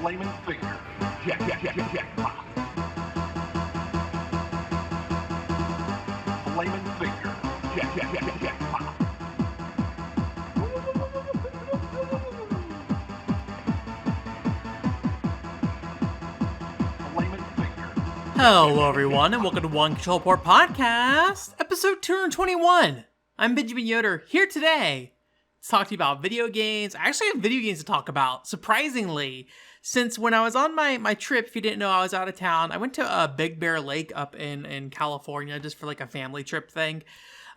Flamin Finger. Jackpot. Flamin Finger. Jackpot. Flamin Finger. Hello, everyone, and welcome to One Control Port Podcast, episode 221. I'm Benjamin Yoder, here today to talk to you about video games. I actually have video games to talk about, surprisingly, since when I was on my trip, if you didn't know, I was out of town. I went to Big Bear Lake up in California just for like a family trip thing.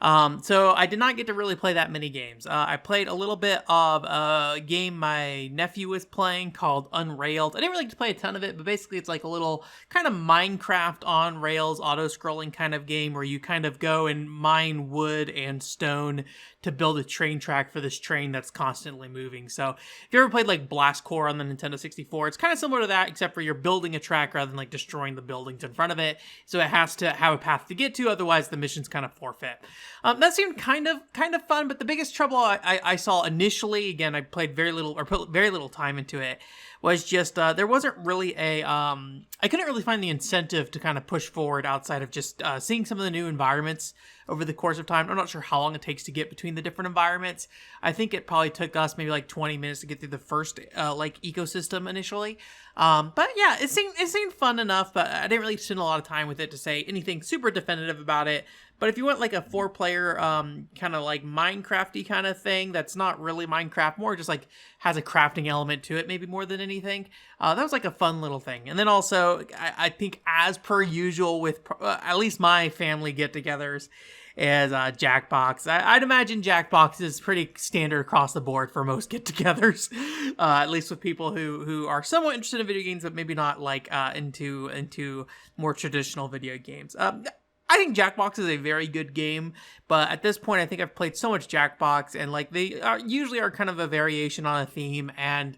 So I did not get to really play that many games. I played a little bit of a game my nephew was playing called Unrailed. I didn't really get to play a ton of it, but basically it's like a little kind of Minecraft on rails auto-scrolling kind of game where you kind of go and mine wood and stone to build a train track for this train that's constantly moving. So if you ever played like Blast Corps on the Nintendo 64, it's kind of similar to that, except for you're building a track rather than like destroying the buildings in front of it. So it has to have a path to get to, otherwise the mission's kind of forfeit. That seemed kind of fun, but the biggest trouble I saw initially, again, I played very little or put very little time into it, was just there wasn't really I couldn't really find the incentive to kind of push forward outside of just seeing some of the new environments over the course of time. I'm not sure how long it takes to get between the different environments. I think it probably took us maybe like 20 minutes to get through the first like ecosystem initially. But yeah, it seemed fun enough, but I didn't really spend a lot of time with it to say anything super definitive about it. But if you want like a 4-player kind of like Minecraft-y kind of thing that's not really Minecraft, more just like has a crafting element to it, maybe more than anything, that was like a fun little thing. And then also, I think as per usual with at least my family get-togethers, is Jackbox. I'd imagine Jackbox is pretty standard across the board for most get-togethers, at least with people who are somewhat interested in video games, but maybe not like into more traditional video games. I think Jackbox is a very good game, but at this point, I think I've played so much Jackbox, and like they usually are kind of a variation on a theme, and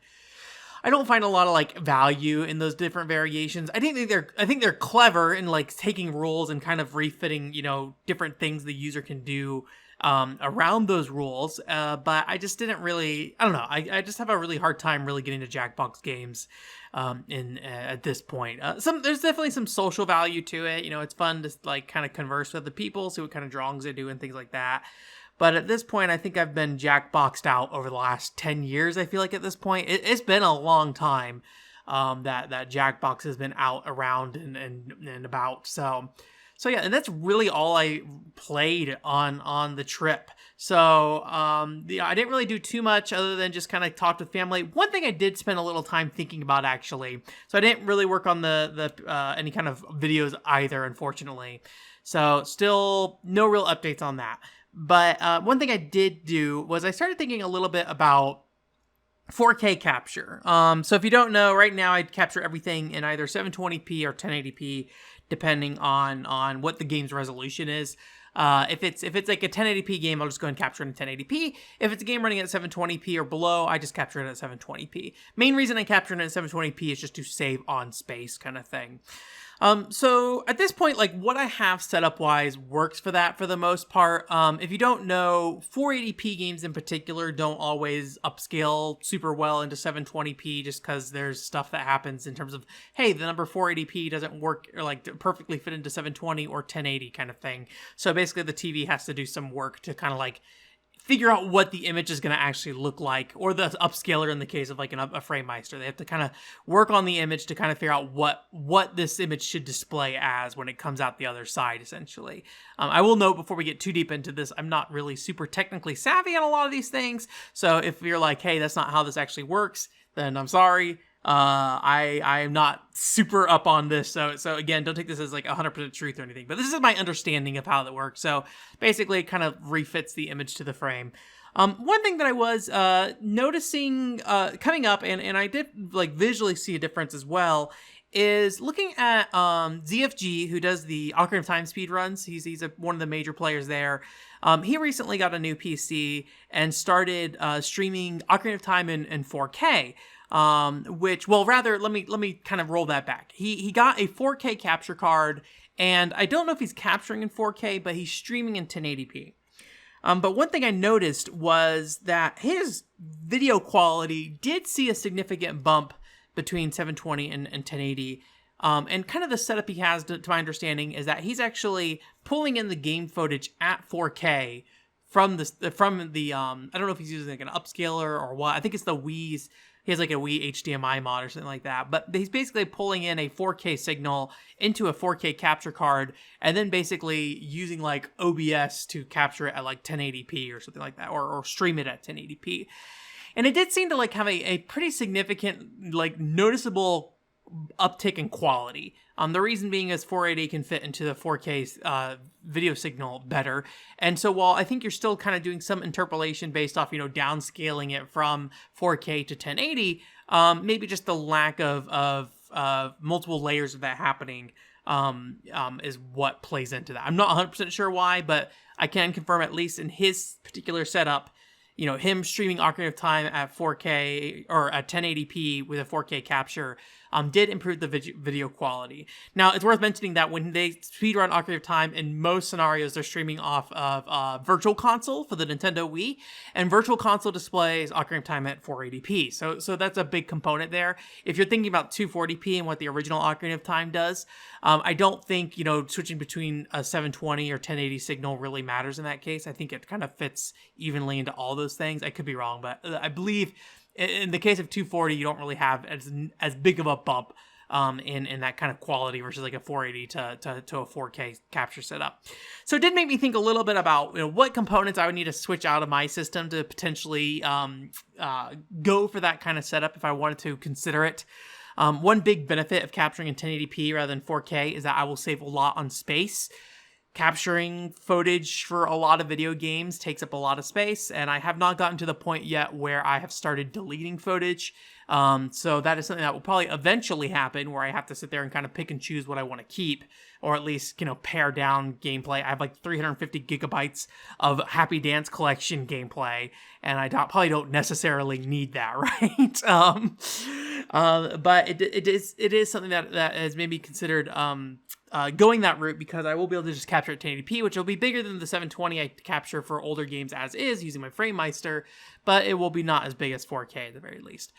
I don't find a lot of like value in those different variations. I think they're clever in like taking rules and kind of refitting, different things the user can do around those rules. But I just didn't really, I don't know. I just have a really hard time really getting to Jackbox games at this point. There's definitely some social value to it. It's fun to like kind of converse with the people, see what kind of drawings they do and things like that. But at this point, I think I've been Jackboxed out over the last 10 years, I feel like at this point. It's been a long time that Jackbox has been out around and about. So yeah, and that's really all I played on the trip. So I didn't really do too much other than just kind of talk with family. One thing I did spend a little time thinking about, actually. So I didn't really work on the any kind of videos either, unfortunately. So still no real updates on that. But one thing I did do was I started thinking a little bit about 4K capture. So if you don't know, right now I capture everything in either 720p or 1080p, depending on what the game's resolution is. If it's like a 1080p game, I'll just go and capture it in 1080p. If it's a game running at 720p or below, I just capture it at 720p. Main reason I capture it at 720p is just to save on space kind of thing. So at this point, like what I have setup wise works for that for the most part. If you don't know, 480p games in particular don't always upscale super well into 720p just because there's stuff that happens in terms of, hey, the number 480p doesn't work or like perfectly fit into 720 or 1080 kind of thing. So basically the TV has to do some work to kind of like figure out what the image is going to actually look like, or the upscaler in the case of like a FrameMeister. They have to kind of work on the image to kind of figure out what this image should display as when it comes out the other side, essentially. I will note before we get too deep into this, I'm not really super technically savvy on a lot of these things. So if you're like, hey, that's not how this actually works, then I'm sorry. I am not super up on this, so again, don't take this as like 100% truth or anything, but this is my understanding of how that works. So basically it kind of refits the image to the frame. One thing that I was noticing coming up, and I did like visually see a difference as well, is looking at ZFG, who does the Ocarina of Time speedruns. He's one of the major players there. He recently got a new PC and started streaming Ocarina of Time in 4K. Let me kind of roll that back. He got a 4K capture card, and I don't know if he's capturing in 4K, but he's streaming in 1080p. But one thing I noticed was that his video quality did see a significant bump between 720 and 1080. And kind of the setup he has, to my understanding, is that he's actually pulling in the game footage at 4K from the I don't know if he's using like an upscaler or what. I think it's the Wii's. He has like a Wii HDMI mod or something like that. But he's basically pulling in a 4K signal into a 4K capture card and then basically using like OBS to capture it at like 1080p or something like that, or stream it at 1080p. And it did seem to like have a pretty significant, like noticeable uptick in quality. The reason being is 480 can fit into the 4K video signal better. And so while I think you're still kind of doing some interpolation based off, downscaling it from 4K to 1080, maybe just the lack of multiple layers of that happening is what plays into that. I'm not 100% sure why, but I can confirm at least in his particular setup, him streaming Ocarina of Time at 4K or at 1080p with a 4K capture did improve the video quality. Now, it's worth mentioning that when they speedrun Ocarina of Time, in most scenarios, they're streaming off of Virtual Console for the Nintendo Wii, and Virtual Console displays Ocarina of Time at 480p. So that's a big component there. If you're thinking about 240p and what the original Ocarina of Time does, I don't think, switching between a 720 or 1080 signal really matters in that case. I think it kind of fits evenly into all those things. I could be wrong, but I believe in the case of 240, you don't really have as big of a bump in that kind of quality versus like a 480 to a 4K capture setup. So it did make me think a little bit about what components I would need to switch out of my system to potentially go for that kind of setup if I wanted to consider it. One big benefit of capturing in 1080p rather than 4K is that I will save a lot on space. Capturing footage for a lot of video games takes up a lot of space, and I have not gotten to the point yet where I have started deleting footage. So that is something that will probably eventually happen, where I have to sit there and kind of pick and choose what I want to keep, or at least, pare down gameplay. I have like 350 gigabytes of Happy Dance Collection gameplay, and I probably don't necessarily need that, right? But it is something that has maybe considered going that route, because I will be able to just capture at 1080p, which will be bigger than the 720 I capture for older games as is using my FrameMeister, but it will be not as big as 4K at the very least.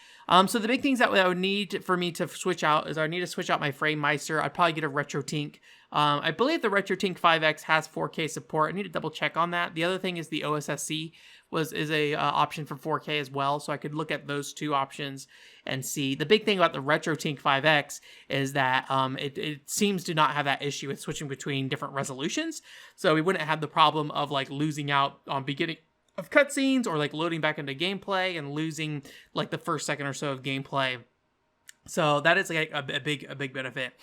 So the big things that I would need for me to switch out is I need to switch out my FrameMeister. I'd probably get a RetroTink. I believe the RetroTink 5X has 4K support. I need to double check on that. The other thing is the OSSC is a option for 4K as well, so I could look at those two options and see. The big thing about the RetroTink 5X is that it seems to not have that issue with switching between different resolutions, so we wouldn't have the problem of like losing out on beginning of cutscenes or like loading back into gameplay and losing like the first second or so of gameplay. So that is like a big benefit.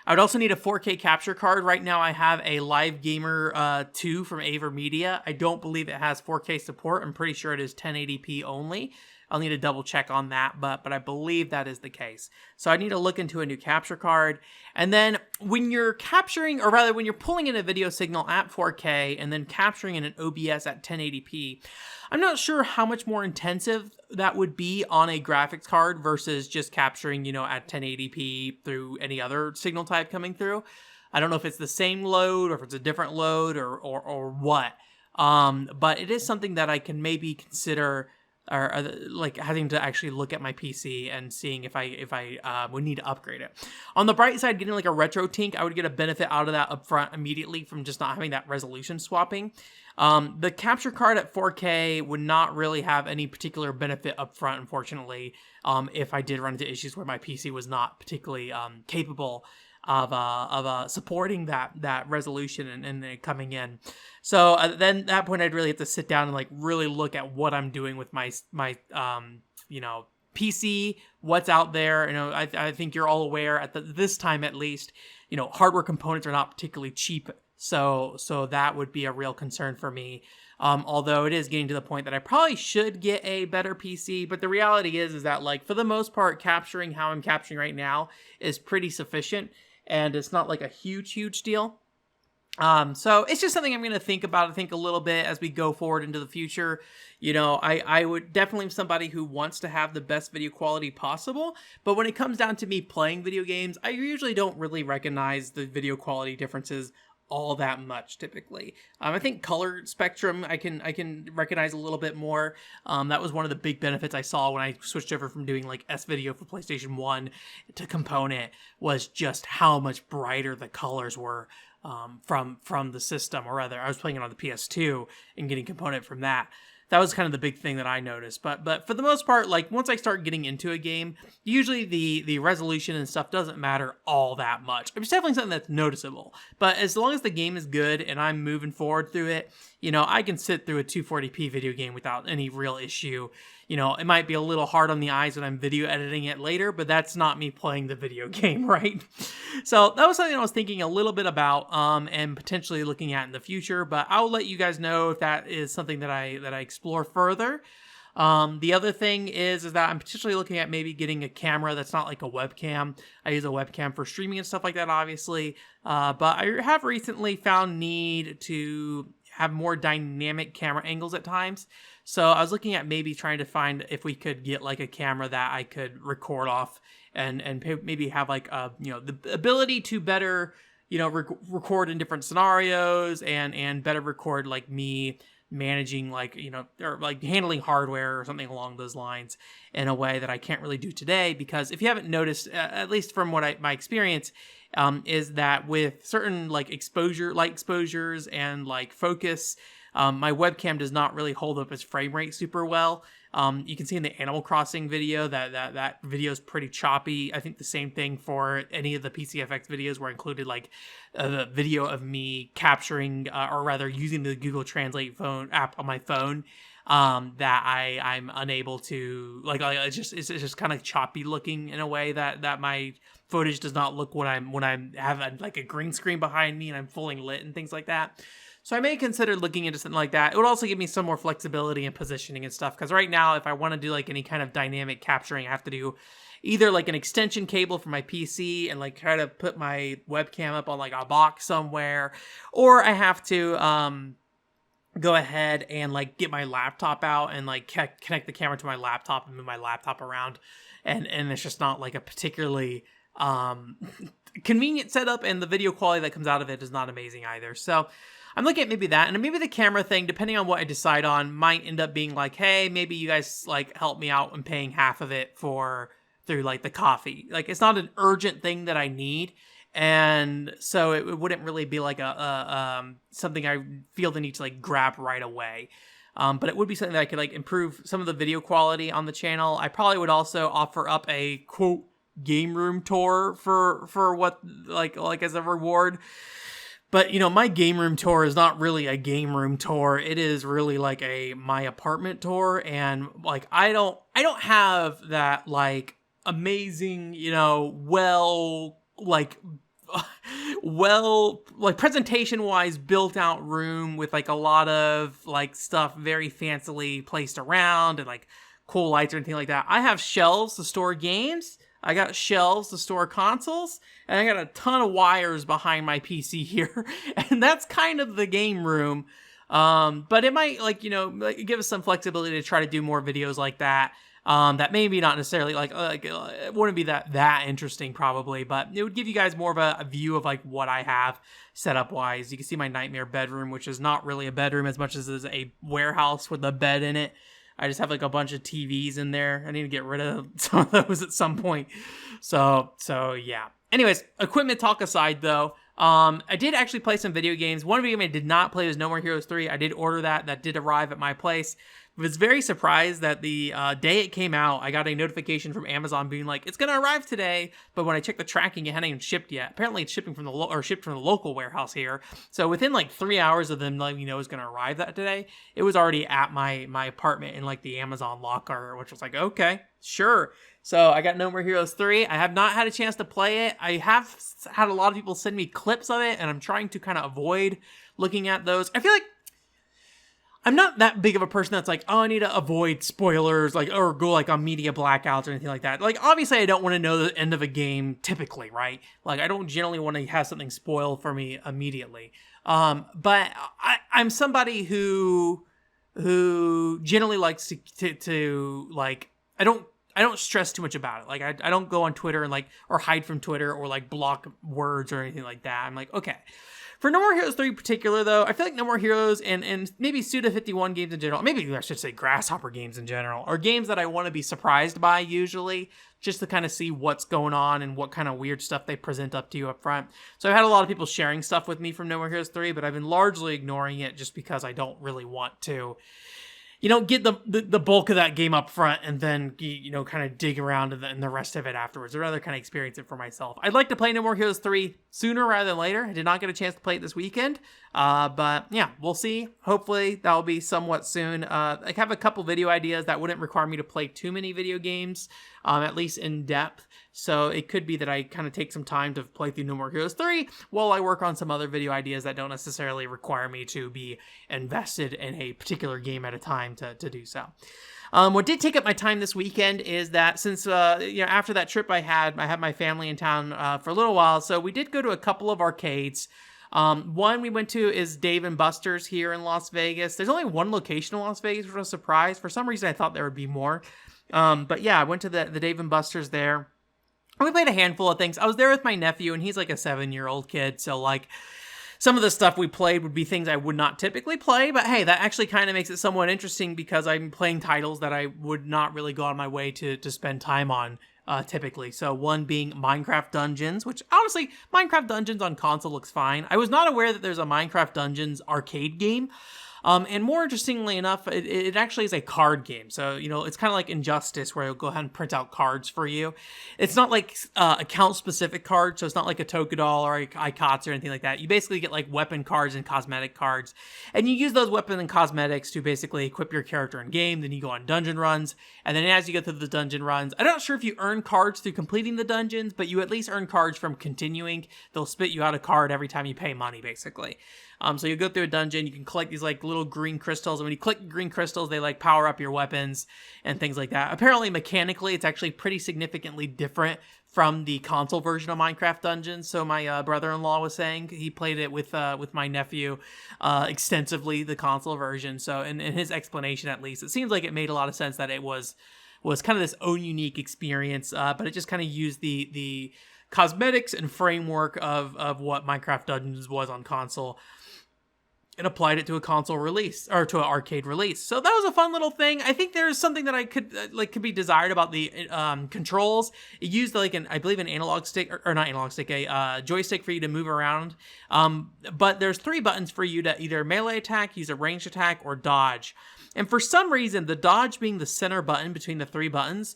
I would also need a 4K capture card. Right now I have a Live Gamer 2 from AverMedia. I don't believe it has 4K support. I'm pretty sure it is 1080p only. I'll need to double check on that, but I believe that is the case. So I need to look into a new capture card. And then when you're capturing, or rather when you're pulling in a video signal at 4K and then capturing in an OBS at 1080p, I'm not sure how much more intensive that would be on a graphics card versus just capturing, at 1080p through any other signal type coming through. I don't know if it's the same load or if it's a different load or what. But it is something that I can maybe consider, or like having to actually look at my PC and seeing if I would need to upgrade it. On the bright side, getting like a RetroTink, I would get a benefit out of that upfront immediately from just not having that resolution swapping. The capture card at 4K would not really have any particular benefit upfront, unfortunately, if I did run into issues where my PC was not particularly capable of supporting that resolution and it coming in. So then at that point, I'd really have to sit down and like really look at what I'm doing with my PC, what's out there. I think you're all aware at this time at least, hardware components are not particularly cheap. So that would be a real concern for me. Although it is getting to the point that I probably should get a better PC, but the reality is that like for the most part, capturing how I'm capturing right now is pretty sufficient, and it's not like a huge deal. So it's just something I'm going to think about, I think a little bit as we go forward into the future. I would definitely be somebody who wants to have the best video quality possible, but when it comes down to me playing video games, I usually don't really recognize the video quality differences all that much typically. I think color spectrum I can recognize a little bit more. That was one of the big benefits I saw when I switched over from doing like S-Video for PlayStation 1 to Component, was just how much brighter the colors were from the system. Or rather, I was playing it on the PS2 and getting Component from that. That was kind of the big thing that I noticed. But for the most part, like once I start getting into a game, usually the resolution and stuff doesn't matter all that much. It's definitely something that's noticeable. But as long as the game is good and I'm moving forward through it, you know, I can sit through a 240p video game without any real issue. You know, it might be a little hard on the eyes when I'm video editing it later, but that's not me playing the video game, right? So that was something I was thinking a little bit about and potentially looking at in the future, but I'll let you guys know if that is something that I explore further. The other thing is that I'm potentially looking at maybe getting a camera that's not like a webcam. I use a webcam for streaming and stuff like that, obviously. But I have recently found need to have more dynamic camera angles at times. So I was looking at maybe trying to find if we could get like a camera that I could record off and maybe have like you know, the ability to better, you know, record in different scenarios and better record like me managing, like, you know, or like handling hardware or something along those lines in a way that I can't really do today. Because if you haven't noticed, at least from what my experience, is that with certain like light exposures and like focus, my webcam does not really hold up its frame rate super well. You can see in the Animal Crossing video that video is pretty choppy. I think the same thing for any of the PCFX videos where I included like the video of me capturing or rather using the Google Translate phone app on my phone. That I'm unable to like it's just kind of choppy looking in a way that my footage does not look when I have like a green screen behind me and I'm fully lit and things like that. So I may consider looking into something like that. It would also give me some more flexibility and positioning and stuff. Because right now, if I want to do like any kind of dynamic capturing, I have to do either like an extension cable for my PC and like try to put my webcam up on like a box somewhere, or I have to go ahead and like get my laptop out and like connect the camera to my laptop and move my laptop around, and it's just not like a particularly convenient setup, and the video quality that comes out of it is not amazing either. So I'm looking at maybe that, and maybe the camera thing, depending on what I decide on, might end up being like, hey, maybe you guys like help me out in paying half of it through like the coffee. Like it's not an urgent thing that I need. And so it wouldn't really be like something I feel the need to like grab right away. But it would be something that I could like improve some of the video quality on the channel. I probably would also offer up a quote game room tour for what like as a reward. But, you know, my game room tour is not really a game room tour. It is really like my apartment tour. And like, I don't have that like amazing, you know, presentation wise built out room with like a lot of like stuff very fancily placed around and like cool lights or anything like that. I have shelves to store games. I got shelves to store consoles, and I got a ton of wires behind my PC here, and that's kind of the game room. But it might, like, you know, like, give us some flexibility to try to do more videos like that. That maybe not necessarily like it wouldn't be that interesting probably, but it would give you guys more of a view of like what I have set up wise. You can see my nightmare bedroom, which is not really a bedroom as much as it is a warehouse with a bed in it. I just have like a bunch of TVs in there. I need to get rid of some of those at some point. So yeah. Anyways, equipment talk aside though, I did actually play some video games. One video game I did not play was No More Heroes 3. I did order that. That did arrive at my place. I was very surprised that the day it came out, I got a notification from Amazon being like, it's going to arrive today. But when I checked the tracking, it hadn't even shipped yet. Apparently it's shipping from shipped from the local warehouse here. So within like 3 hours of them letting me know it was going to arrive that today, it was already at my apartment in like the Amazon locker, which was like, okay, sure. So I got No More Heroes 3. I have not had a chance to play it. I have had a lot of people send me clips of it, and I'm trying to kind of avoid looking at those. I feel like I'm not that big of a person that's like, oh, I need to avoid spoilers, like, or go like on media blackouts or anything like that. Like, obviously, I don't want to know the end of a game typically, right? Like, I don't generally want to have something spoiled for me immediately. But I'm somebody who generally likes to like, I don't stress too much about it. Like, I don't go on Twitter and like, or hide from Twitter or like block words or anything like that. I'm like, okay. For No More Heroes 3 in particular, though, I feel like No More Heroes and maybe Suda51 games in general, maybe I should say Grasshopper games in general, are games that I want to be surprised by usually, just to kind of see what's going on and what kind of weird stuff they present up to you up front. So I've had a lot of people sharing stuff with me from No More Heroes 3, but I've been largely ignoring it just because I don't really want to, get the bulk of that game up front and then, kind of dig around in the rest of it afterwards. I'd rather kind of experience it for myself. I'd like to play No More Heroes 3 sooner rather than later. I did not get a chance to play it this weekend. But yeah, we'll see. Hopefully that'll be somewhat soon. I have a couple video ideas that wouldn't require me to play too many video games, at least in depth. So it could be that I kind of take some time to play through No More Heroes 3 while I work on some other video ideas that don't necessarily require me to be invested in a particular game at a time to do so. What did take up my time this weekend is that since, after that trip I had my family in town for a little while, so we did go to a couple of arcades. One we went to is Dave & Buster's here in Las Vegas. There's only one location in Las Vegas, which was a surprise. For some reason, I thought there would be more. But yeah, I went to the Dave & Buster's there. We played a handful of things. I was there with my nephew, and he's like a 7-year-old kid, so like some of the stuff we played would be things I would not typically play, but hey, that actually kind of makes it somewhat interesting because I'm playing titles that I would not really go out of my way to spend time on typically. So one being Minecraft Dungeons, which honestly, Minecraft Dungeons on console looks fine. I was not aware that there's a Minecraft Dungeons arcade game. And more interestingly enough, it actually is a card game. So, it's kind of like Injustice where it'll go ahead and print out cards for you. It's not like account-specific cards, so it's not like a Tokadol or iCots or anything like that. You basically get like weapon cards and cosmetic cards, and you use those weapons and cosmetics to basically equip your character in game. Then you go on dungeon runs, and then as you go through the dungeon runs, I'm not sure if you earn cards through completing the dungeons, but you at least earn cards from continuing. They'll spit you out a card every time you pay money, basically. So you go through a dungeon, you can collect these like little green crystals, and when you click green crystals, they like power up your weapons and things like that. Apparently, mechanically, it's actually pretty significantly different from the console version of Minecraft Dungeons. So my brother-in-law was saying he played it with my nephew extensively, the console version. So in his explanation, at least, it seems like it made a lot of sense that it was kind of this own unique experience, but it just kind of used the cosmetics and framework of what Minecraft Dungeons was on console and applied it to a console release or to an arcade release. So that was a fun little thing. I think there's something that I could be desired about the controls. It used I believe an analog stick or not analog stick, a joystick for you to move around. But there's 3 buttons for you to either melee attack, use a ranged attack, or dodge. And for some reason, the dodge being the center button between the 3 buttons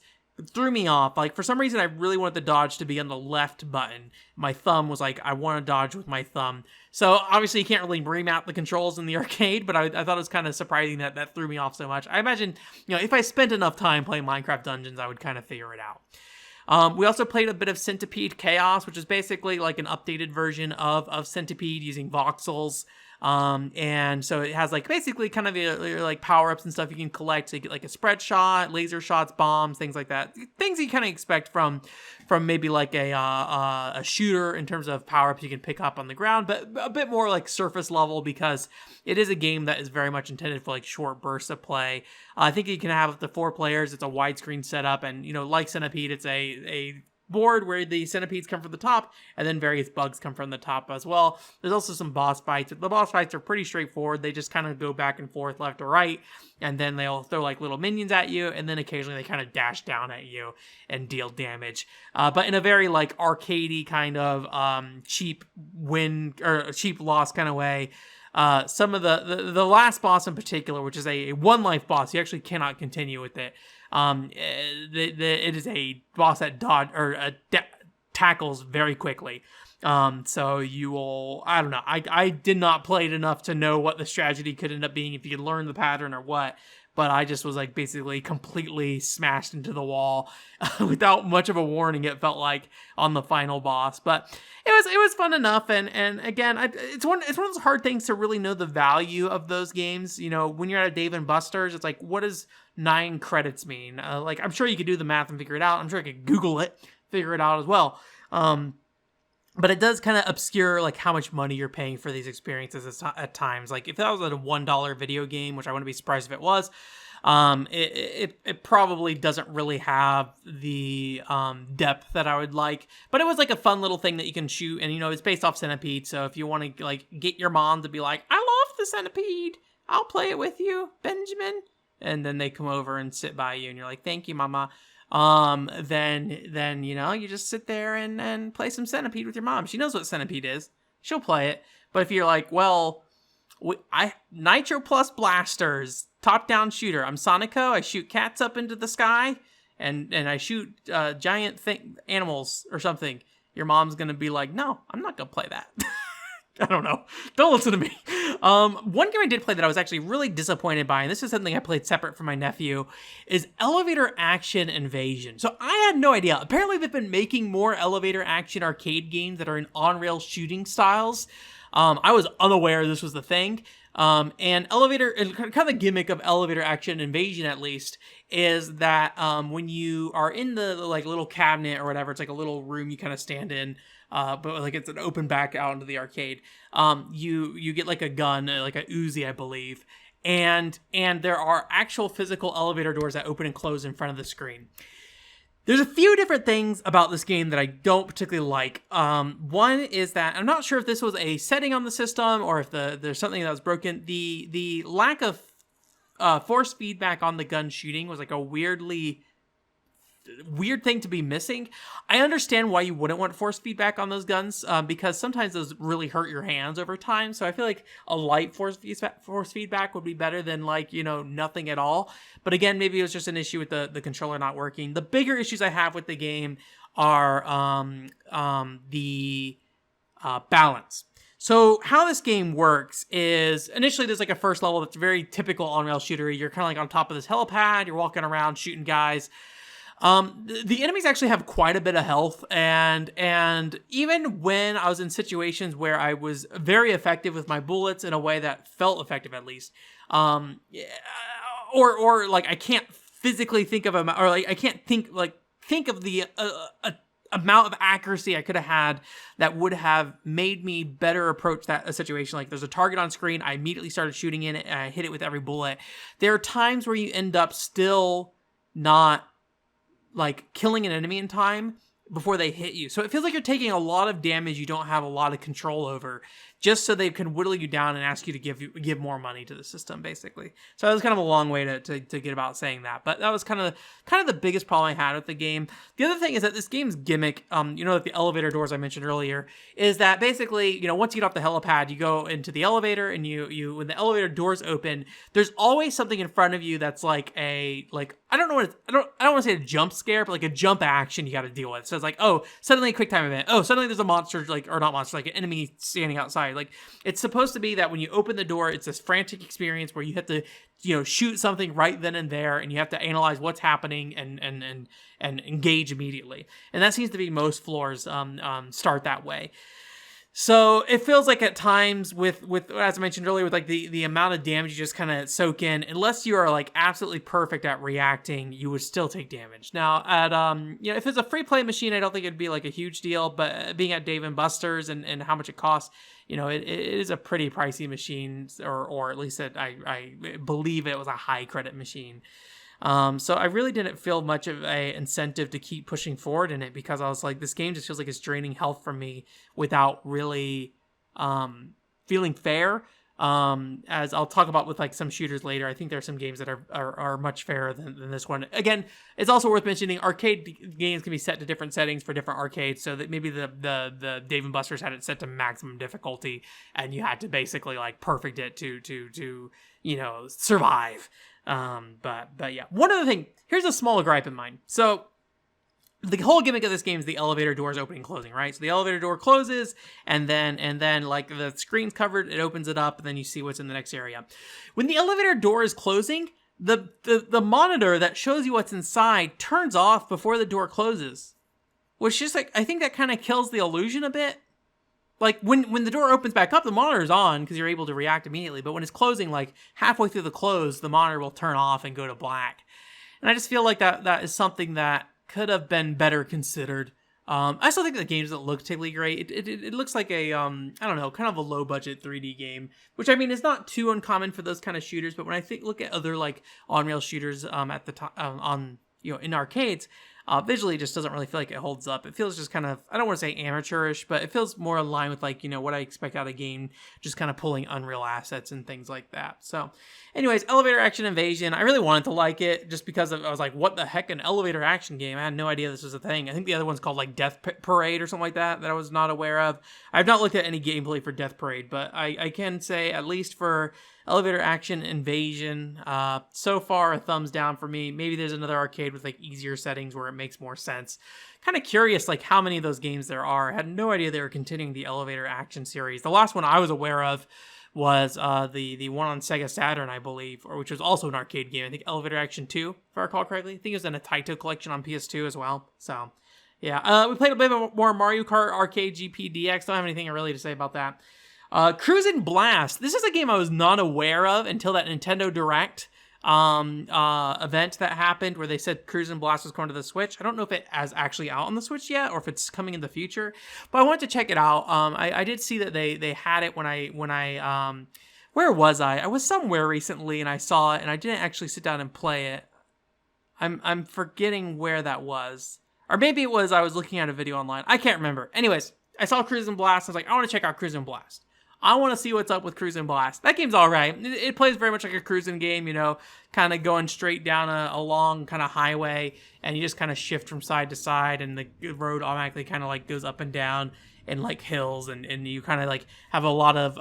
threw me off. Like, for some reason, I really wanted the dodge to be on the left button. My thumb was like, I want to dodge with my thumb. So, obviously, you can't really remap the controls in the arcade, but I thought it was kind of surprising that threw me off so much. I imagine, if I spent enough time playing Minecraft Dungeons, I would kind of figure it out. We also played a bit of Centipede Chaos, which is basically like an updated version of Centipede using voxels. And so it has like basically kind of your like power-ups and stuff you can collect. So you get like a spread shot, laser shots, bombs, things like that. Things you kind of expect from maybe like a shooter in terms of power-ups you can pick up on the ground, but a bit more like surface level because it is a game that is very much intended for like short bursts of play. I think you can have up to 4 players. It's a widescreen setup, and like Centipede, it's a board where the centipedes come from the top and then various bugs come from the top as well. There's also some boss fights. The boss fights are pretty straightforward. They just kind of go back and forth left to right, and then they'll throw like little minions at you, and then occasionally they kind of dash down at you and deal damage. But in a very like arcadey kind of cheap win or cheap loss kind of way. Some of the last boss in particular, which is a 1-life boss, you actually cannot continue with it. It is a boss that tackles very quickly. So you will, I don't know. I did not play it enough to know what the strategy could end up being, if you could learn the pattern or what. But I just was like basically completely smashed into the wall without much of a warning. It felt like on the final boss, but it was fun enough. And again, it's one of those hard things to really know the value of those games. When you're at a Dave & Buster's, it's like, what does 9 credits mean? Like, I'm sure you could do the math and figure it out. I'm sure I could Google it, figure it out as well. But it does kind of obscure like how much money you're paying for these experiences at times. Like if that was a $1 video game, which I wouldn't be surprised if it was, It probably doesn't really have the depth that I would like, but it was like a fun little thing that you can shoot, and it's based off Centipede. So if you want to like get your mom to be like, I love the Centipede, I'll play it with you, Benjamin, and then they come over and sit by you, and you're like, thank you, mama. Then you just sit there and play some Centipede with your mom. She knows what Centipede is. She'll play it. But if you're like, well, I Nitro Plus blasters, top-down shooter. I'm Sonico. I shoot cats up into the sky, and I shoot giant animals or something. Your mom's gonna be like, no, I'm not gonna play that. I don't know. Don't listen to me. One game I did play that I was actually really disappointed by, and this is something I played separate from my nephew, is Elevator Action Invasion. So I had no idea. Apparently they've been making more elevator action arcade games that are in on-rail shooting styles. I was unaware this was the thing. And kind of the gimmick of Elevator Action Invasion, at least, is that when you are in the like little cabinet or whatever, it's like a little room you kind of stand in, but like it's an open back out into the arcade. You get like a gun, like a Uzi, I believe, and there are actual physical elevator doors that open and close in front of the screen. There's a few different things about this game that I don't particularly like. One is that I'm not sure if this was a setting on the system or if there's something that was broken. The lack of force feedback on the gun shooting was like a weird thing to be missing. I understand why you wouldn't want force feedback on those guns, because sometimes those really hurt your hands over time. So I feel like a light force feedback would be better than like, nothing at all. But again, maybe it was just an issue with the controller not working. The bigger issues I have with the game are the balance. So how this game works is initially there's like a first level that's very typical on-rail shooter. You're kind of like on top of this helipad. You're walking around shooting guys. The enemies actually have quite a bit of health, and even when I was in situations where I was very effective with my bullets in a way that felt effective, at least, or like I can't physically think of I can't think of the amount of accuracy I could have had that would have made me better approach a situation. Like there's a target on screen, I immediately started shooting in it, and I hit it with every bullet. There are times where you end up still not like killing an enemy in time before they hit you. So it feels like you're taking a lot of damage you don't have a lot of control over, just so they can whittle you down and ask you to give more money to the system, basically. So that was kind of a long way to get about saying that, but that was kind of the biggest problem I had with the game. The other thing is that this game's gimmick, like the elevator doors I mentioned earlier, is that basically, once you get off the helipad, you go into the elevator, and you when the elevator doors open, there's always something in front of you that's like I don't want to say a jump scare, but like a jump action you got to deal with. So it's like, oh, suddenly a quick time event. Oh, suddenly there's a monster, or not monster, like an enemy standing outside. Like it's supposed to be that when you open the door, it's this frantic experience where you have to, shoot something right then and there, and you have to analyze what's happening and engage immediately. And that seems to be most floors start that way. So it feels like at times with as I mentioned earlier, with like the amount of damage you just kind of soak in, unless you are like absolutely perfect at reacting, you would still take damage. Now at if it's a free play machine, I don't think it'd be like a huge deal, but being at Dave and Buster's and how much it costs, it is a pretty pricey machine, or at least I believe it was a high credit machine. So I really didn't feel much of a incentive to keep pushing forward in it, because I was like, this game just feels like it's draining health from me without really feeling fair. As I'll talk about with like some shooters later, I think there are some games that are much fairer than this one. Again, it's also worth mentioning arcade games can be set to different settings for different arcades, so that maybe the Dave and Buster's had it set to maximum difficulty, and you had to basically like perfect it to survive. But yeah, one other thing, here's a small gripe of mine. So the whole gimmick of this game is the elevator doors opening and closing, right? So the elevator door closes, and then like the screen's covered, it opens it up, and then you see what's in the next area. When the elevator door is closing, the monitor that shows you what's inside turns off before the door closes, which just like, I think that kind of kills the illusion a bit. Like when the door opens back up, the monitor's on because you're able to react immediately. But when it's closing, like halfway through the close, the monitor will turn off and go to black. And I just feel like that is something that could have been better considered. I still think the game doesn't look particularly great. It looks like a I don't know, kind of a low budget 3D game, which I mean is not too uncommon for those kind of shooters. But when I look at other like on rail shooters at the time on in arcades, visually it just doesn't really feel like it holds up. It feels just kind of, I don't want to say amateurish, but it feels more in line with like what I expect out of a game, just kind of pulling Unreal assets and things like that. So anyways, Elevator Action Invasion, I really wanted to like it just because I was like, what the heck, an elevator action game? I had no idea this was a thing. I think the other one's called like Death Parade or something like that I was not aware of. I've not looked at any gameplay for Death Parade, but I can say at least for Elevator Action Invasion, so far a thumbs down for me. Maybe there's another arcade with like easier settings where it makes more sense. Kind of curious like how many of those games there are. I had no idea they were continuing the Elevator Action series. The last one I was aware of was the one on Sega Saturn, I believe, or which was also an arcade game. I think Elevator Action 2, if I recall correctly. I think it was in a Taito collection on PS2 as well. So yeah, we played a bit more Mario Kart Arcade GP DX. Don't have anything really to say about that. Cruisin' Blast. This is a game I was not aware of until that Nintendo Direct event that happened where they said Cruisin' Blast was going to the Switch. I don't know if it is actually out on the Switch yet or if it's coming in the future, but I wanted to check it out. I did see that they had it when I where was I? I was somewhere recently and I saw it and I didn't actually sit down and play it. I'm forgetting where that was. Or maybe it was I was looking at a video online. I can't remember. Anyways, I saw Cruisin' Blast. I was like, I want to check out Cruisin' Blast. I want to see what's up with Cruisin' Blast. That game's all right. It plays very much like a cruising game, kind of going straight down a long kind of highway, and you just kind of shift from side to side, and the road automatically kind of like goes up and down and like hills, and you kind of like have a lot of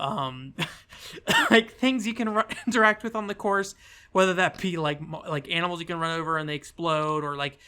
like things you can interact with on the course, whether that be like animals you can run over and they explode, or like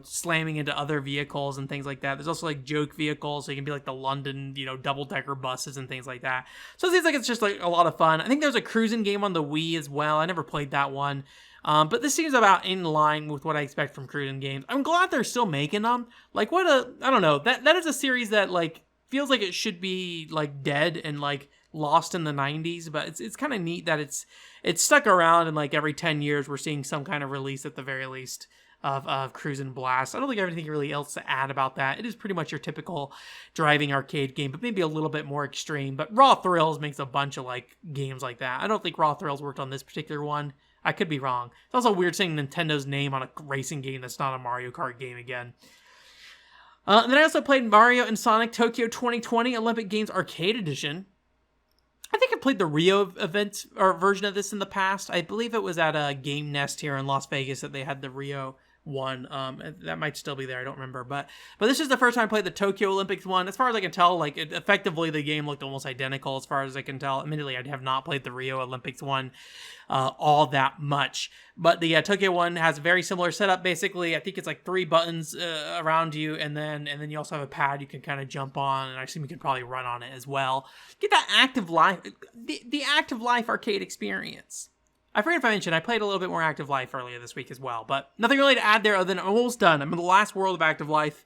slamming into other vehicles and things like that. There's also like joke vehicles, so you can be like the London, double-decker buses and things like that. So it seems like it's just like a lot of fun. I think there's a cruising game on the Wii as well. I never played that one. But this seems about in line with what I expect from cruising games. I'm glad they're still making them. Like I don't know. That is a series that like feels like it should be like dead and like lost in the 90s, but it's kind of neat that it's stuck around, and like every 10 years we're seeing some kind of release at the very least of Cruisin' Blast. I don't think I have anything really else to add about that. It is pretty much your typical driving arcade game, but maybe a little bit more extreme. But Raw Thrills makes a bunch of like games like that. I don't think Raw Thrills worked on this particular one. I could be wrong. It's also weird saying Nintendo's name on a racing game that's not a Mario Kart game again. And then I also played Mario and Sonic Tokyo 2020 Olympic Games Arcade Edition. I think I played the Rio event or version of this in the past. I believe it was at a Game Nest here in Las Vegas that they had the Rio one. That might still be there. I don't remember, but this is the first time I played the Tokyo Olympics one. As far as I can tell, like effectively the game looked almost identical as far as I can tell. Admittedly, I have not played the Rio Olympics one all that much, but the Tokyo one has a very similar setup. Basically, I think it's like 3 buttons around you, and then you also have a pad you can kind of jump on, and I assume you can probably run on it as well. Get that active life, the active life arcade experience. I forget if I mentioned I played a little bit more Active Life earlier this week as well, but nothing really to add there other than I'm almost done. I'm in the last world of Active Life,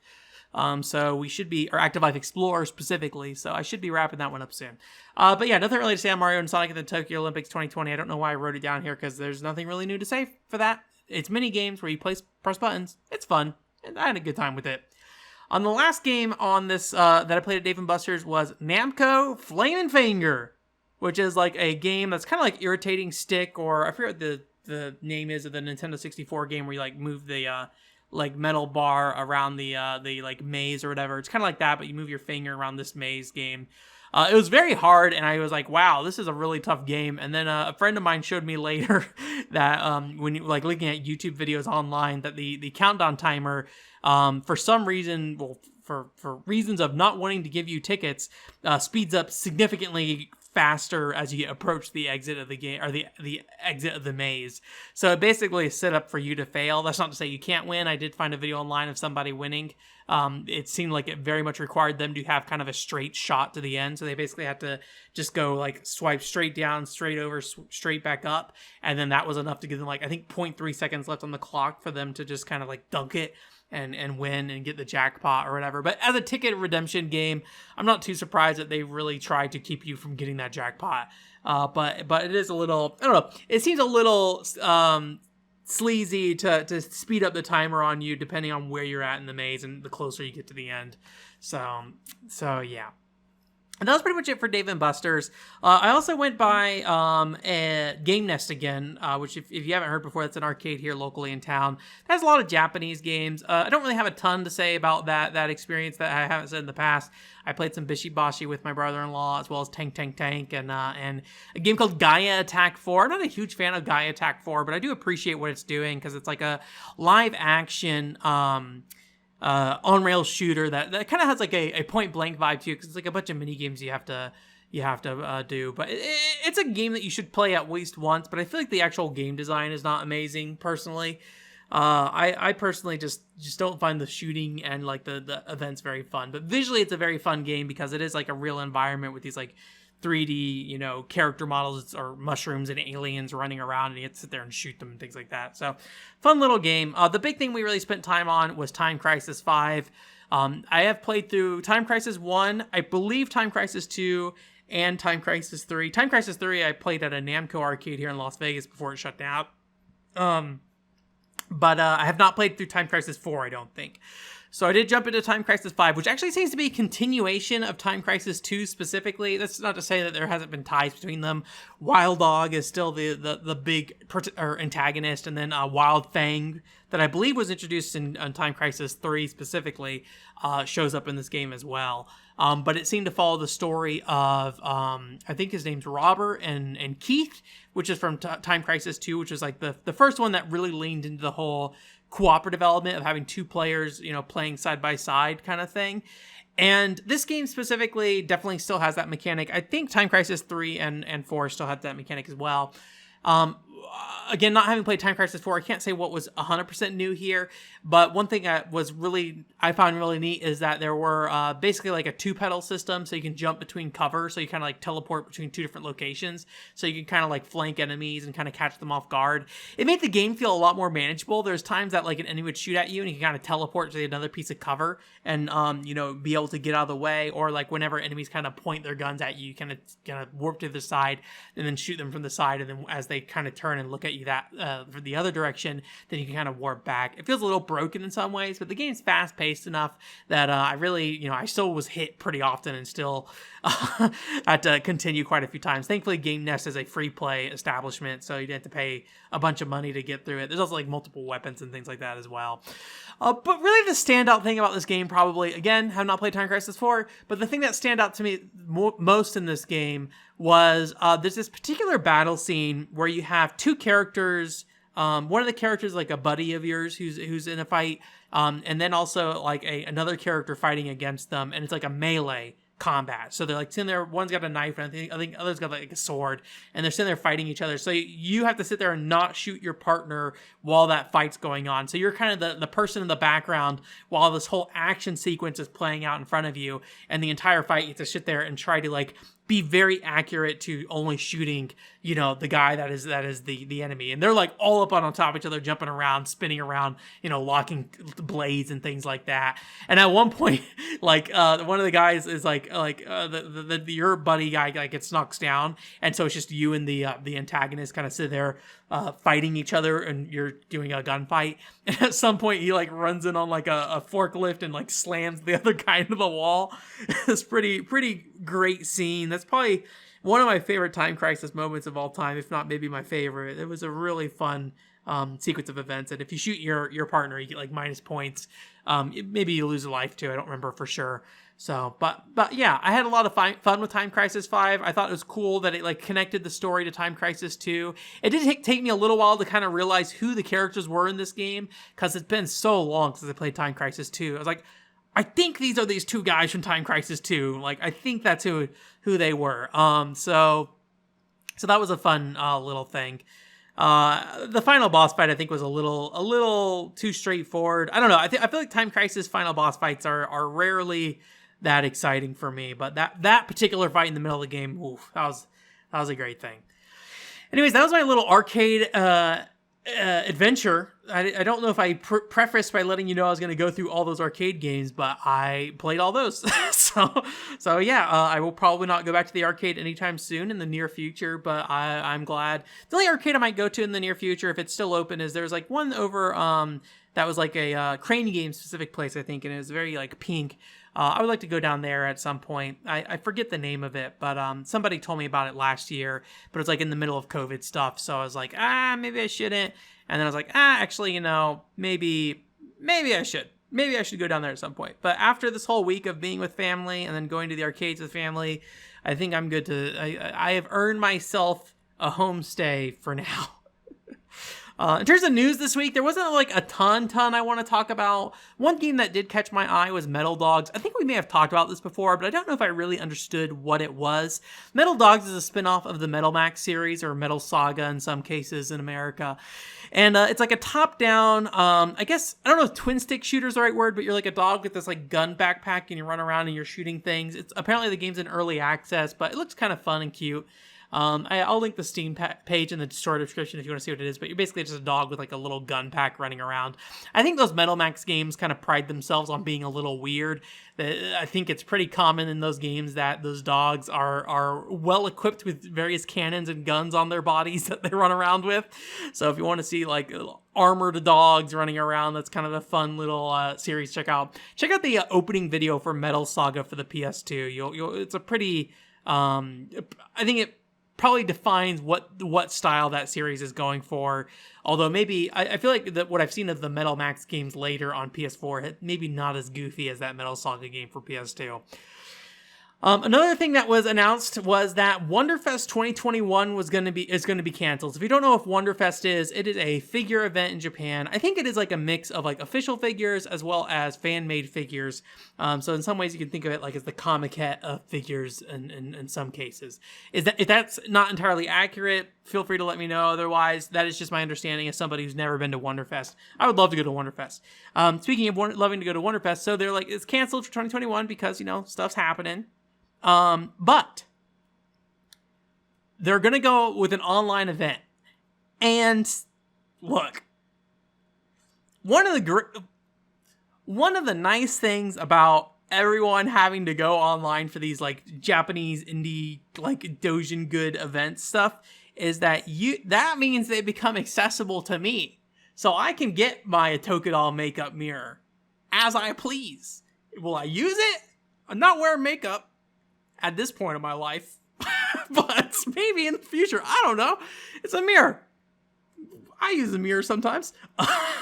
so we should be, or Active Life Explorer specifically, so I should be wrapping that one up soon. But yeah, nothing really to say on Mario and Sonic at the Tokyo Olympics 2020. I don't know why I wrote it down here, because there's nothing really new to say for that. It's mini games where you press buttons. It's fun, and I had a good time with it. On the last game on this that I played at Dave & Buster's was Namco Flamin Finger, which is like a game that's kind of like Irritating Stick, or I forget what the name is of the Nintendo 64 game where you like move the like metal bar around the like maze or whatever. It's kind of like that, but you move your finger around this maze game. It was very hard, and I was like, wow, this is a really tough game. And then a friend of mine showed me later that when you like looking at YouTube videos online, that the countdown timer, for some reason, well, for reasons of not wanting to give you tickets, speeds up significantly faster as you approach the exit of the game, or the exit of the maze. So it basically is set up for you to fail. That's not to say you can't win. I did find a video online of somebody winning. It seemed like it very much required them to have kind of a straight shot to the end. So they basically had to just go like swipe straight down, straight over, straight back up. And then that was enough to give them like, I think 0.3 seconds left on the clock for them to just kind of like dunk it and win and get the jackpot or whatever. But as a ticket redemption game, I'm not too surprised that they really tried to keep you from getting that jackpot. But it is a little, I don't know, it seems a little sleazy to speed up the timer on you depending on where you're at in the maze and the closer you get to the end. So yeah. And that was pretty much it for Dave & Buster's. I also went by Game Nest again, which if you haven't heard before, that's an arcade here locally in town. It has a lot of Japanese games. I don't really have a ton to say about that experience that I haven't said in the past. I played some Bishi-Bashi with my brother-in-law, as well as Tank, and a game called Gaia Attack 4. I'm not a huge fan of Gaia Attack 4, but I do appreciate what it's doing, because it's like a live-action on-rail shooter that kind of has like a point-blank vibe to it, because it's like a bunch of mini-games you have to do. But it's a game that you should play at least once, but I feel like the actual game design is not amazing, personally. I personally just don't find the shooting and like the events very fun, but visually it's a very fun game because it is like a real environment with these like 3D, character models or mushrooms and aliens running around, and you have to sit there and shoot them and things like that. So fun little game. The big thing we really spent time on was Time Crisis 5. I have played through Time Crisis 1, I believe Time Crisis 2, and Time Crisis 3. Time Crisis 3 I played at a Namco arcade here in Las Vegas before it shut down. But I have not played through Time Crisis 4, I don't think. So I did jump into Time Crisis 5, which actually seems to be a continuation of Time Crisis 2 specifically. That's not to say that there hasn't been ties between them. Wild Dog is still the big antagonist, and then Wild Fang, that I believe was introduced in Time Crisis 3 specifically, shows up in this game as well. But it seemed to follow the story of, I think his name's Robert and Keith, which is from Time Crisis 2, which is like the first one that really leaned into the whole cooperative element of having two players, playing side by side kind of thing. And this game specifically definitely still has that mechanic. I think Time Crisis 3 and 4 still had that mechanic as well. Again, not having played Time Crisis 4, I can't say what was 100% new here, but one thing I found really neat is that there were basically like a 2-pedal system, so you can jump between cover, so you kind of like teleport between 2 different locations, so you can kind of like flank enemies and kind of catch them off guard. It made the game feel a lot more manageable. There's times that like an enemy would shoot at you and you can kind of teleport to another piece of cover and be able to get out of the way, or like whenever enemies kind of point their guns at you, kind of warp to the side and then shoot them from the side, and then as they kind of turn and look at you for the other direction, then you can kind of warp back. It feels a little broken in some ways, but the game's fast-paced enough that I really, I still was hit pretty often and still had to continue quite a few times. Thankfully, Game Nest is a free-play establishment, so you didn't have to pay a bunch of money to get through it. There's also like multiple weapons and things like that as well. But really the standout thing about this game probably, again, have not played Time Crisis 4, but the thing that stand out to me most in this game was there's this particular battle scene where you have two characters. One of the characters like a buddy of yours who's in a fight, and then also like another character fighting against them, and it's like a melee combat. So they're like sitting there, one's got a knife, and I think others got like a sword, and they're sitting there fighting each other. So you have to sit there and not shoot your partner while that fight's going on. So you're kind of the person in the background while this whole action sequence is playing out in front of you, and the entire fight you have to sit there and try to like be very accurate to only shooting, the guy that is the enemy. And they're like all up on top of each other, jumping around, spinning around, locking blades and things like that. And at one point, like one of the guys is like your buddy guy like gets knocked down, and so it's just you and the antagonist kind of sit there fighting each other, and you're doing a gunfight. And at some point, he like runs in on like a forklift and like slams the other guy into the wall. It's pretty great scene. That's probably one of my favorite Time Crisis moments of all time, if not maybe my favorite. It was a really fun sequence of events, and if you shoot your partner, you get like minus points. Maybe you lose a life too. I don't remember for sure. So, but yeah, I had a lot of fun with Time Crisis 5. I thought it was cool that it like connected the story to Time Crisis 2. It did take me a little while to kind of realize who the characters were in this game, because it's been so long since I played Time Crisis 2. I was like, I think these are these two guys from Time Crisis 2. Like, I think that's who they were. So that was a fun little thing. The final boss fight, I think, was a little too straightforward. I don't know. I feel like Time Crisis final boss fights are rarely that exciting for me, but that particular fight in the middle of the game, oof, that was a great thing. Anyways, that was my little arcade adventure. I don't know if I prefaced by letting you know I was going to go through all those arcade games, but I played all those. so yeah, I will probably not go back to the arcade anytime soon in the near future, but I'm glad. The only arcade I might go to in the near future, if it's still open, is there's like one over that was like a Crane game specific place, I think, and it was very like pink. I would like to go down there at some point. I forget the name of it, but somebody told me about it last year, but it was like in the middle of COVID stuff, so I was like, maybe I shouldn't. And then I was like, actually, maybe I should. Maybe I should go down there at some point. But after this whole week of being with family and then going to the arcades with family, I think I'm good to... I have earned myself a homestay for now. In terms of news this week, there wasn't like a ton I want to talk about. One game that did catch my eye was Metal Dogs. I think we may have talked about this before, but I don't know if I really understood what it was. Metal Dogs is a spin-off of the Metal Max series, or Metal Saga in some cases in America. And it's like a top-down, I guess, I don't know if twin stick shooter is the right word, but you're like a dog with this like gun backpack and you run around and you're shooting things. It's apparently the game's in early access, but it looks kind of fun and cute. I'll link the Steam page in the store description if you want to see what it is, but you're basically just a dog with like a little gun pack running around. I think those Metal Max games kind of pride themselves on being a little weird. I think it's pretty common in those games that those dogs are well equipped with various cannons and guns on their bodies that they run around with. So if you want to see like armored dogs running around, that's kind of a fun little series. Check out the opening video for Metal Saga for the PS2. It's a pretty I think it probably defines what style that series is going for. Although maybe I feel like that what I've seen of the Metal Max games later on PS4 maybe not as goofy as that Metal Saga game for PS2. Another thing that was announced was that Wonderfest 2021 is going to be canceled. So if you don't know what Wonderfest is, it is a figure event in Japan. I think it is like a mix of like official figures as well as fan-made figures. So in some ways you can think of it like as the Comiket of figures in some cases. If that's not entirely accurate, feel free to let me know. Otherwise, that is just my understanding as somebody who's never been to Wonderfest. I would love to go to Wonderfest. Speaking of loving to go to Wonderfest, so they're like, it's canceled for 2021 because, stuff's happening. But they're going to go with an online event. And look, one of the nice things about everyone having to go online for these like Japanese indie, like Dojin good event stuff is that that means they become accessible to me. So I can get my Tokidol makeup mirror as I please. Will I use it? I'm not wearing makeup at this point in my life, but maybe in the future, I don't know. It's a mirror. I use a mirror sometimes.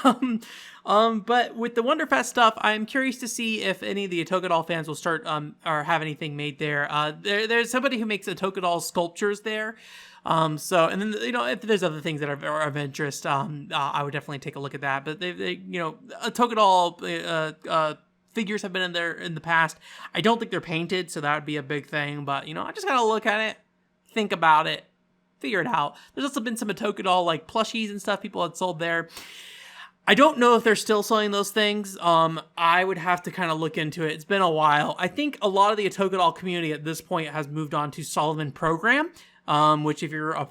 But with the Wonderfest stuff, I'm curious to see if any of the Tokidol fans will start or have anything made there. There's somebody who makes Tokidol sculptures there. And then if there's other things that are of interest, I would definitely take a look at that. But they Tokidol figures have been in there in the past. I don't think they're painted, so that would be a big thing. But I just gotta look at it, think about it, figure it out. There's also been some Tokidol like plushies and stuff people had sold there. I don't know if they're still selling those things. I would have to kind of look into it. It's been a while. I think a lot of the Tokidol community at this point has moved on to Solomon Program. Which if you're a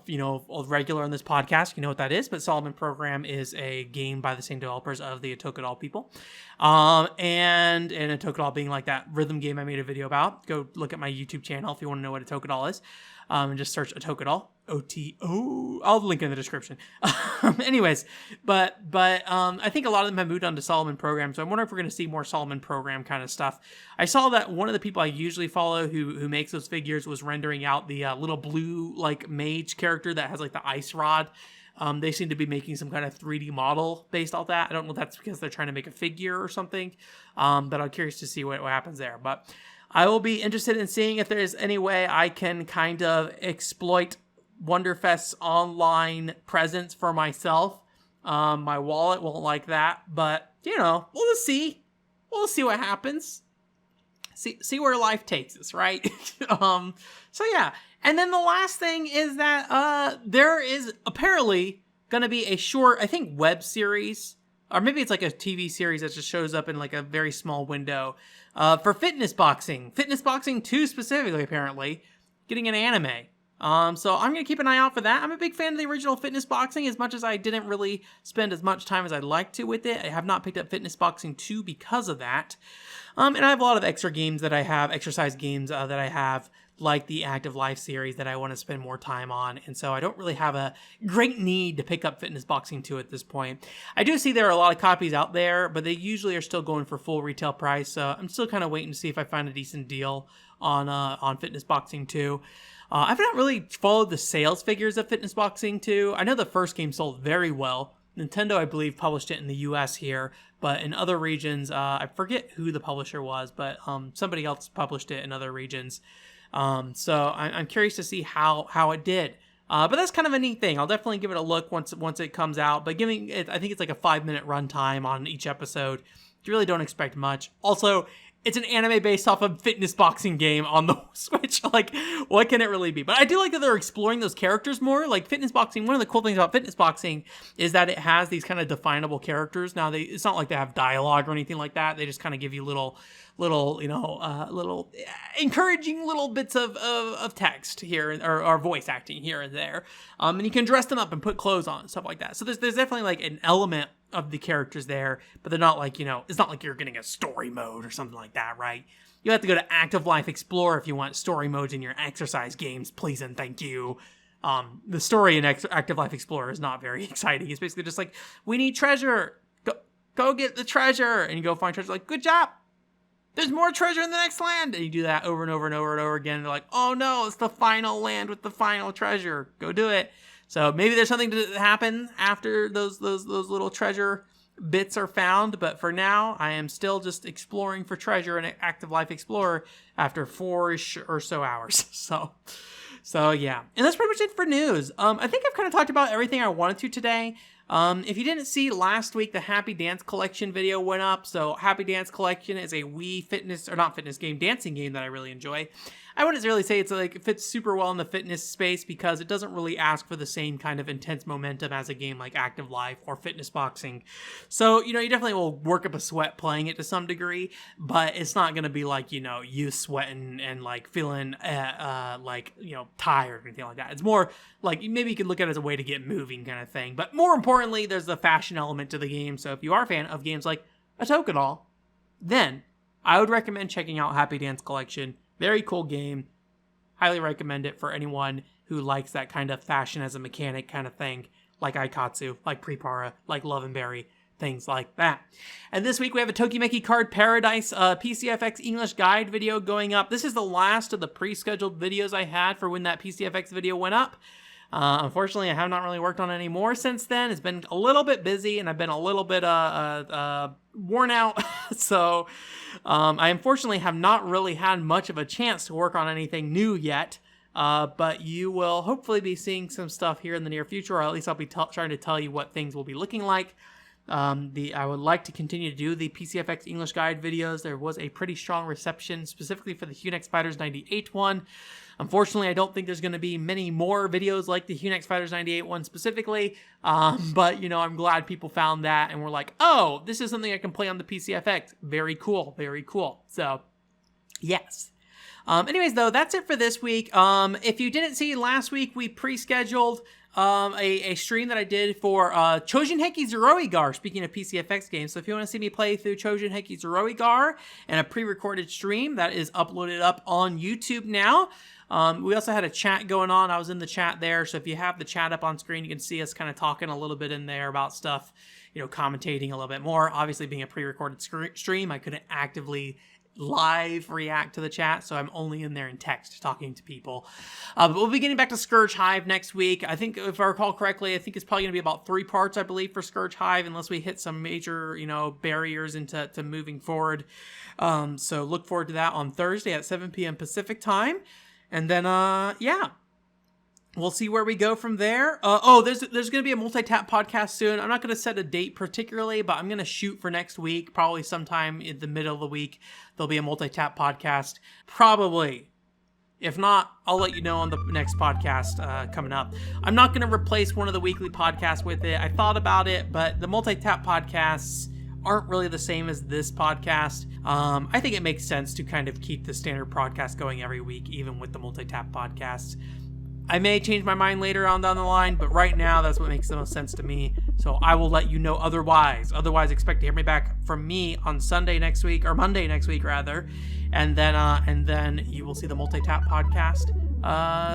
regular on this podcast, you know what that is. But Solomon Program is a game by the same developers of the Tokidol people. And a Tokidol being like that rhythm game I made a video about. Go look at my YouTube channel if you want to know what a Tokidol is. And just search a Tokidol. O-T-O. I'll link in the description. Anyways, but I think a lot of them have moved on to Solomon Program, so I wonder if we're going to see more Solomon Program kind of stuff. I saw that one of the people I usually follow who makes those figures was rendering out the little blue like mage character that has like the ice rod. They seem to be making some kind of 3D model based off that. I don't know if that's because they're trying to make a figure or something, but I'm curious to see what happens there. But I will be interested in seeing if there's any way I can kind of exploit Wonderfest's online presence for myself. My wallet won't like that, but we'll just see. We'll see what happens. See where life takes us, right? So yeah. And then the last thing is that there is apparently going to be a short, I think, web series, or maybe it's like a TV series that just shows up in like a very small window for fitness boxing. Fitness boxing 2 specifically, apparently, getting an anime. So I'm going to keep an eye out for that. I'm a big fan of the original Fitness Boxing, as much as I didn't really spend as much time as I'd like to with it. I have not picked up Fitness Boxing 2 because of that. And I have a lot of extra games that I have, exercise games that I have, like the Active Life series that I want to spend more time on. And so I don't really have a great need to pick up Fitness Boxing 2 at this point. I do see there are a lot of copies out there, but they usually are still going for full retail price. So I'm still kind of waiting to see if I find a decent deal on Fitness Boxing 2. I've not really followed the sales figures of Fitness Boxing 2. I know the first game sold very well. Nintendo, I believe, published it in the US here, but in other regions, I forget who the publisher was, but somebody else published it in other regions. So I'm curious to see how it did. But that's kind of a neat thing. I'll definitely give it a look once it comes out. But giving it, I think it's like a 5-minute runtime on each episode. You really don't expect much. Also, it's an anime based off a Fitness Boxing game on the Switch. Like, what can it really be? But I do like that they're exploring those characters more. Like, Fitness Boxing, one of the cool things about Fitness Boxing is that it has these kind of definable characters. Now, it's not like they have dialogue or anything like that. They just kind of give you little encouraging little bits of text here, or voice acting here and there. And you can dress them up and put clothes on and stuff like that. So there's definitely like an element of the characters there, but they're not like, it's not like you're getting a story mode or something like that, right? You have to go to Active Life Explorer if you want story modes in your exercise games, please and thank you. The story in Active Life Explorer is not very exciting. It's basically just like, we need treasure, go get the treasure, and you go find treasure, like, good job, there's more treasure in the next land, and you do that over and over and over and over again, and they're like, oh no, it's the final land with the final treasure, go do it. So maybe there's something to happen after those little treasure bits are found, but for now, I am still just exploring for treasure in Active Life Explorer after 4-ish or so hours. So yeah, and that's pretty much it for news. I think I've kind of talked about everything I wanted to today. If you didn't see last week, the Happy Dance Collection video went up. So Happy Dance Collection is a Wii dancing game that I really enjoy. I wouldn't really say it's like it fits super well in the fitness space because it doesn't really ask for the same kind of intense momentum as a game like Active Life or Fitness Boxing. So, you definitely will work up a sweat playing it to some degree, but it's not going to be like, you sweating and like feeling tired or anything like that. It's more like maybe you could look at it as a way to get moving kind of thing. But more importantly, there's the fashion element to the game. So if you are a fan of games like Otokonal, then I would recommend checking out Happy Dance Collection. Very cool game. Highly recommend it for anyone who likes that kind of fashion as a mechanic kind of thing, like Aikatsu, like Prepara, like Love and Berry, things like that. And this week we have a Tokimeki Card Paradise PCFX English guide video going up. This is the last of the pre-scheduled videos I had for when that PCFX video went up. Unfortunately, I have not really worked on any more since then. It's been a little bit busy, and I've been a little bit worn out. So I unfortunately have not really had much of a chance to work on anything new yet. But you will hopefully be seeing some stuff here in the near future, or at least I'll be trying to tell you what things will be looking like. I would like to continue to do the PCFX English Guide videos. There was a pretty strong reception, specifically for the Hunex Fighters 98 one. Unfortunately, I don't think there's going to be many more videos like the Hunex Fighters 98 one specifically, but, I'm glad people found that and were like, oh, this is something I can play on the PCFX. Very cool, very cool. So, yes. Anyways, though, that's it for this week. If you didn't see last week, we pre-scheduled a stream that I did for Chojin Heiki Zeroigar, speaking of PCFX games. So if you want to see me play through Chojin Heiki Zeroigar and a pre-recorded stream, that is uploaded up on YouTube now. We also had a chat going on. I was in the chat there. So if you have the chat up on screen, you can see us kind of talking a little bit in there about stuff, commentating a little bit more. Obviously, being a pre-recorded stream, I couldn't actively live react to the chat, so I'm only in there in text talking to people. But we'll be getting back to Scourge Hive next week. I think, if I recall correctly, I think it's probably going to be about 3 parts, I believe, for Scourge Hive, unless we hit some major, barriers into moving forward. So look forward to that on Thursday at 7 p.m. Pacific time. And then, we'll see where we go from there. There's going to be a multi-tap podcast soon. I'm not going to set a date particularly, but I'm going to shoot for next week, probably sometime in the middle of the week. There'll be a multi-tap podcast, probably. If not, I'll let you know on the next podcast coming up. I'm not going to replace one of the weekly podcasts with it. I thought about it, but the multi-tap podcasts aren't really the same as this podcast. I think it makes sense to kind of keep the standard podcast going every week, even with the multi-tap podcasts. I may change my mind later on down the line, but right now that's what makes the most sense to me. So I will let you know otherwise. Otherwise, expect to hear me back from me on Sunday next week, or Monday next week rather, and then you will see the Multi-Tap podcast.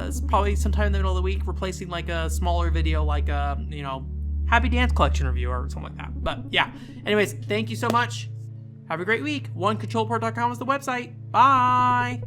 It's probably sometime in the middle of the week, replacing like a smaller video, like a Happy Dance Collection review or something like that. But yeah, anyways, thank you so much. Have a great week. OneControlPort.com is the website. Bye.